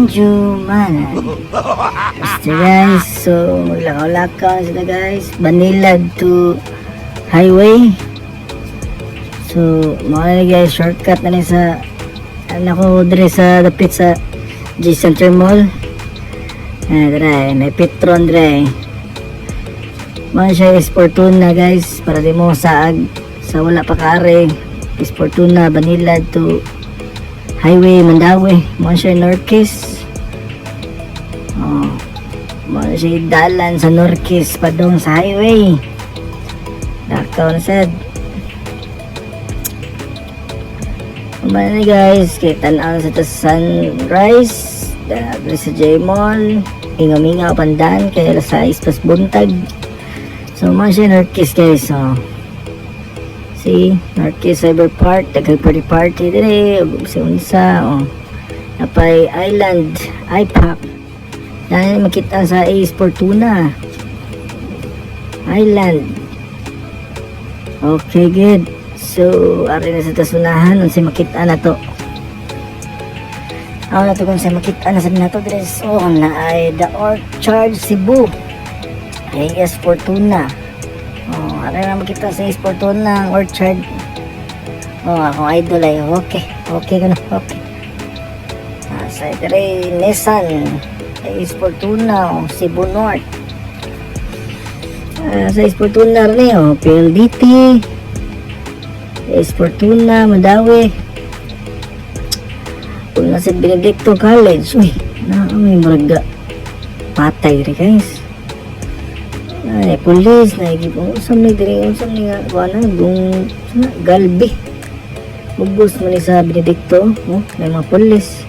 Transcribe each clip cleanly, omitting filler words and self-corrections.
medyo man. Basta guys, so maglakaw-lakaw sila guys. Banilad to highway. So, mga guys, shortcut na rin sa ko dire sa dapit sa G Center Mall. Dre, may Petron dre. Man siya is Fortuna guys, para di mo saag sa wala pa kare. Is Fortuna, Banilad to Highway, Mandawi. Man siya Norquis. Man siya dalan sa Norquis padong sa highway. Lakaw na sad. Kumana guys, kita na sa sunrise dahil sa J-Mall, ingaw-ingaw pandan kaya alas 6 pas buntag. So man siya Norquis guys. See, Norquis Cyber Park, daghay party dire sa unsa napay island iPack dahil makita sa Ace Fortuna island. Okay, good. So, ari na sa tasunahan, kung siya makita na to. Ako na to kung siya makita na sa na to. So, na ay The Orchard Cebu. AS Fortuna. Ari na makita sa AS Fortuna, Orchard. Akong idol ay, okay. Okay ka na, okay. Sa ito rin, Nissan. AS Fortuna, Cebu North. Sa AS Fortuna rin, PLDT. Is Fortuna, Mandawi. Kung nasa Benedicto College, uy, may maraga patay rin guys. Police, naigipong usam na diri, usam na nga, Galbi. Bubos mo ni sa Benedicto, may mga police.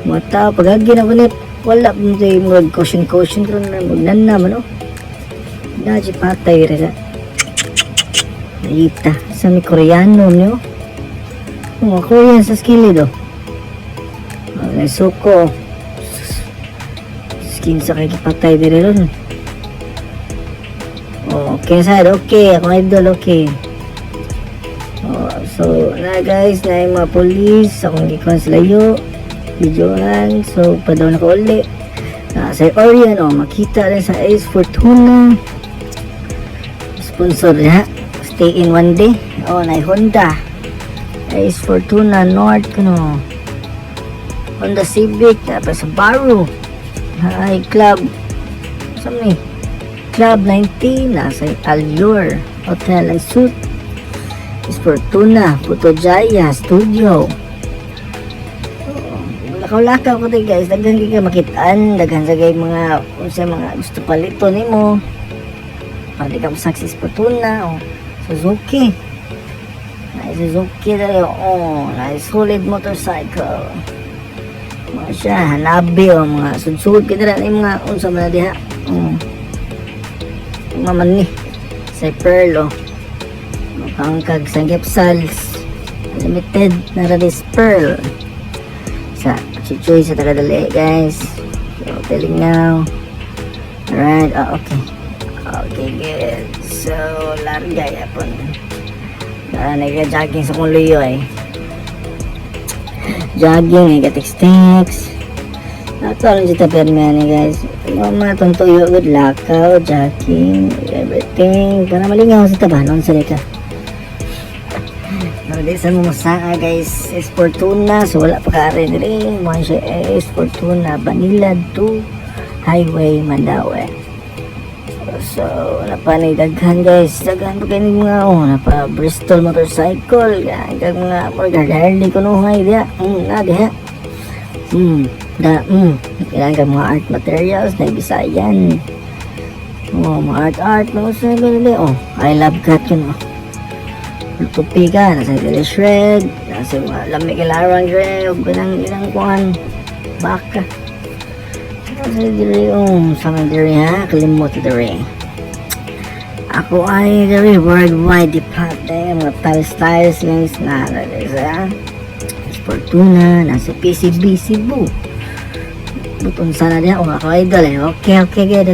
Mga tao, pagagi na kunit, wala mo tayo mga caution, pero magnan naman, Naji patay rin Naita, sa may Koreano nyo. Korean sa skilid suko. Skin sa kakipatay din rin. Okay side, okay. Ako idol, okay. So, na guys, na yung mga police. Akong gikon sila videohan. So, pa daw na ko uli. Sa Orion, makita rin sa Ace Fortuna. Sponsor niya. Stay in one day. Na Honda Ace Fortuna North Honda Civic tapos sa Baru ay Club saan Club 19 nasa Allure Hotel and Suite. Ace Fortuna Putojaya Studio. Lakaw-lakaw ko tayo guys, daghan ka makitaan, daghan sa gay mga gusto palito nimo para di ka masaksis Fortuna Suzuki. Suzuki dali, solid motorcycle. Mga siya, hanabi, mga sudsud ka dali, mga unsa man na diha. Mga mani, sa Pearl, makangkag sa Gepsals, limited na radis Pearl. Sa Chichoy sa Tagadali, guys. So, telling now. Alright, okay. Okay, good. So, larga yapon. Nag-jogging sa kong luyo jogging, nag-text Nakatawa lang dito permane guys. Mga tuntuyo, good lakaw, jogging, everything. Para malingaw sa tabanon sa lika. Di sa mumusanga guys, Ace Fortuna. So wala pa ka rin rin. Mga siya Ace Fortuna, Banilad to Highway, Mandawi. So wala pa na daghan guys. Daghan pa kayo mga napa Bristol motorcycle. Kaya mga Harley ko nuhay diya. Diya. Kailangan ka mga art materials na Bisayan. Mga art no sa gali. I love cat yun. Tupi ka, nasa gali shred, nasa mga lamig ilarang shred, ilang kuhan, baka. Nasa diri sama diri ha, kalimot diri. Ako ay diri worldwide depart mga styles guys na sa Fortuna, nasa PCB Cebu. Butong sana diya, ako idol Okay, good.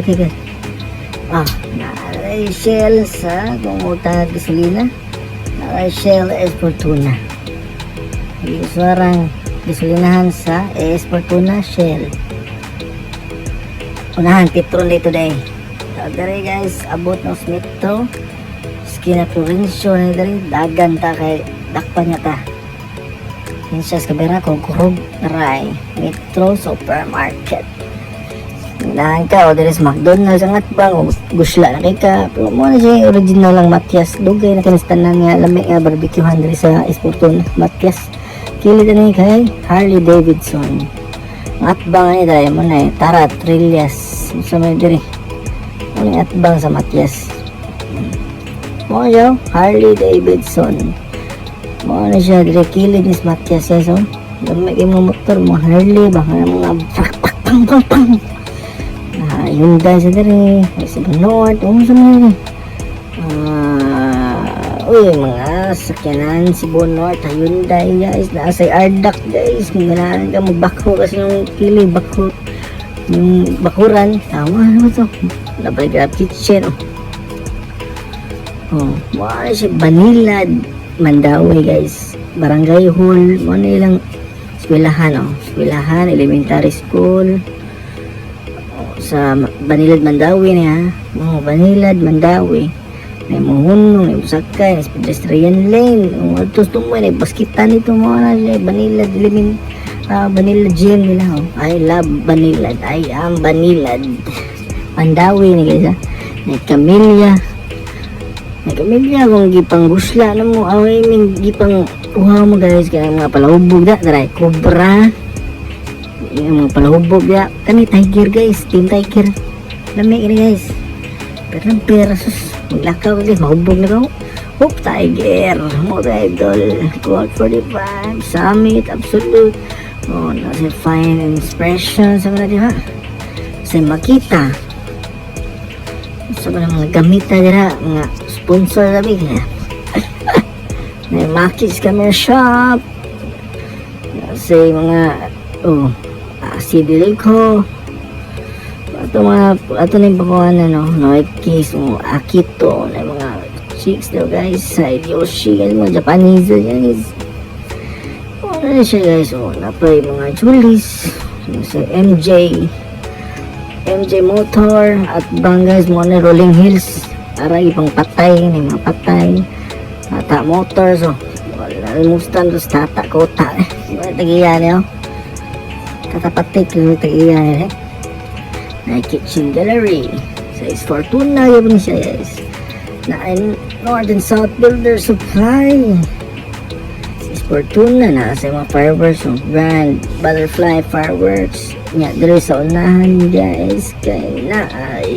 Naalay shell sa kung utang gasolina. Naalay shell Ace Fortuna. Hindi ko sarang gasolinahan sa AS Fortuna Shell. Unahan Petron day today. So dere guys, abot ng metro skina provinsyo na dere, dagan ta kay dakpan niya ta. Princess Kabera ko kurog ray Metro Supermarket. Unahan ka o dere sa McDonald's ang atbang gusla na kay ka, pero mo na siya original lang Matias, dugay na kanistanan nga lami nga barbecuehan dere sa Fortuna Matias. Kilid na kay Harley Davidson. Atbang ni dahil mo na tara Trillias sa may diri. Ano atbang sa Matias. Mo yo Harley Davidson. Mo na siya diri kilid ni Matias so. Dami kay mo motor mo Harley ba nga mga pang. Hyundai sa diri, sa North, sa mga mga sakyanan Cebu North, Hyundai guys, nasa Ardak guys, kung ganahan ka magbakho kasi yung pili, bakho yung bakuran, tama naman to, labay grab kitchen wala siya Banilad, Mandawi guys, Barangay Hall, ano ilang eskwelahan, elementary school, sa Banilad Mandawi niya, Banilad Mandawi may muhunong, may usakay, may pedestrian lane, atos tumoy, may baskitan ito mga na Banilad Banilad gym nila I love Banilad, I am Banilad Mandawi ni guys may Camilla kung gipang gusla na mo away may gipang uhaw mo guys kaya mga palahubog da daray Cobra yung mga palahubog ya kami Tiger guys, team Tiger lamig ini guys pero sus maglakaw guys, mahubog na ko Tiger, Moto Idol Gold 45, Summit, Absolute nasa Fine Expression sa mga diba sa Makita sa mga gamita dira mga sponsor sabi may Maki's Camera Shop sa mga CD Lego ato na yung bakuhan Noikis, Akito na mga chicks daw guys sa Yoshi guys, mga Japanese guys na siya guys napay mga Julies sa MJ Motor at bang guys mo na Rolling Hills para ipang patay na mga patay Tata Motors wala mustan dos Tata Kota tagiyan niyo katapatik yung tagiyan na kitchen gallery sa Fortuna yun siya guys na North and South Builder Supply Fortuna na sa mga fireworks brand Butterfly Fireworks nga dito sa unahan guys kay na ay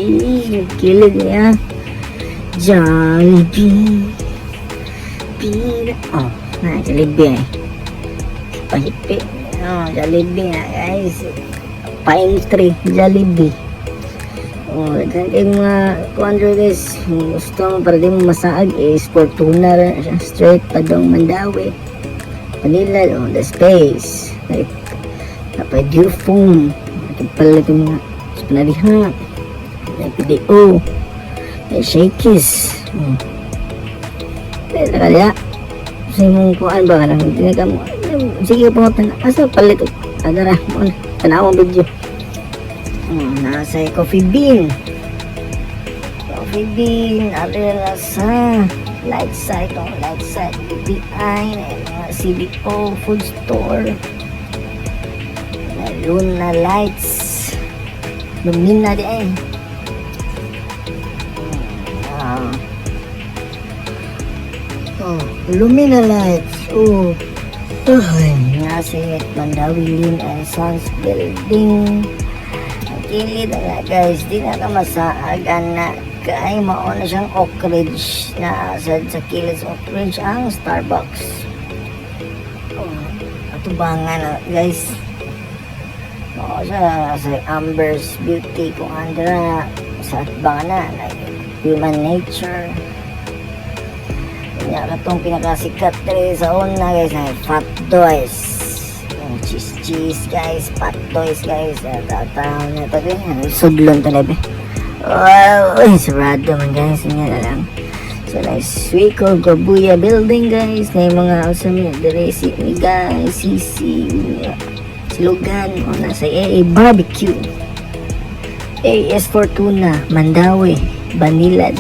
kilid niya Jollibee na Jollibee pahipi Jollibee na guys Pine Tree Jollibee kaya mga kuandro guys gusto mo para di mo masaag is Fortuna straight padong Mandawi Manila the space napay dew foam pala ito mga panaliha may PDO may shakies kaya nakalya sa imong kuan ba ka lang tinaga mo sige po asa pala ito adara mo tanawang video nasa coffee bean adala sa light side BPI CBO food store Luna lights lumina di lumina lights nasa Mandawi Lin and Sons building kilid na guys di na ka masaagan na kay mauna siyang Oak Ridge na sa kilid sa Oak Ridge ang Starbucks atubangan na guys sa Amber's Beauty kung andra sa atbangan na Human Nature kanya katong pinakasikat dito sa una guys na Fat Toys cheese guys, Fat Toys guys tatawag na ito sudlon talaga sarado man guys nga na lang So nice Suico Gabuya building guys. Na yung mga usami dire si guys, sisi silugan o nasa AA barbecue. AS Fortuna, Mandawi, Banilad.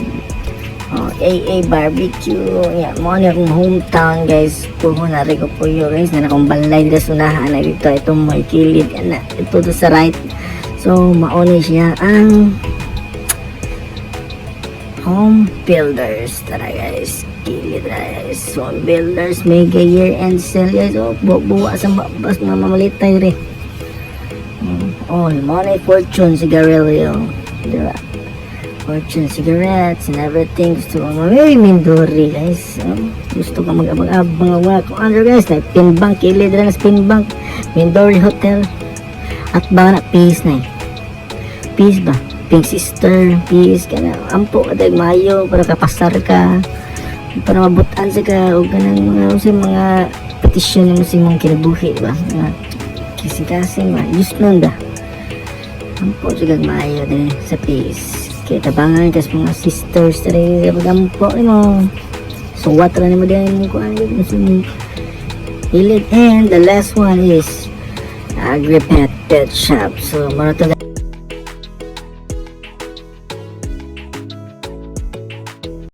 Oh, AA barbecue. Yeah, mo na akong hometown guys. Puho na rin ko po yun guys. Na akong balay dito sunahan na dito. Itong may kilid. Yan na. Ito to sa right. So, mauna siya ang Home Builders. Tara guys. Kilid na guys. Home Builders. Mega year end sale guys. Oh, buwa sa babas. Mamamalitay rin. Oh, money Fortune Cigarillo. Diba? Fortune cigarettes and everything. Gusto ko may Mindori guys. Gusto ko mag-abang kung ano guys. Like Pinbank. Kilid na Pinbank. Mindori Hotel. At ba na Peace na Peace ba? Pink Sister. Peace ka na. Ampo ka dahil mayo. Para kapasar ka. Para mabutan sa ka. O ganang mga petisyon mo sa mong kinabuhi ba? Kising-kasing ba? Just nun da. Ampo siya mayo din sa Peace. Kaya tabangan kasi mga sisters rin pag-ampo mo. So what rin mo din mo kuhan yun sa mong hilid. And the last one is Agri Pet Shop. So marato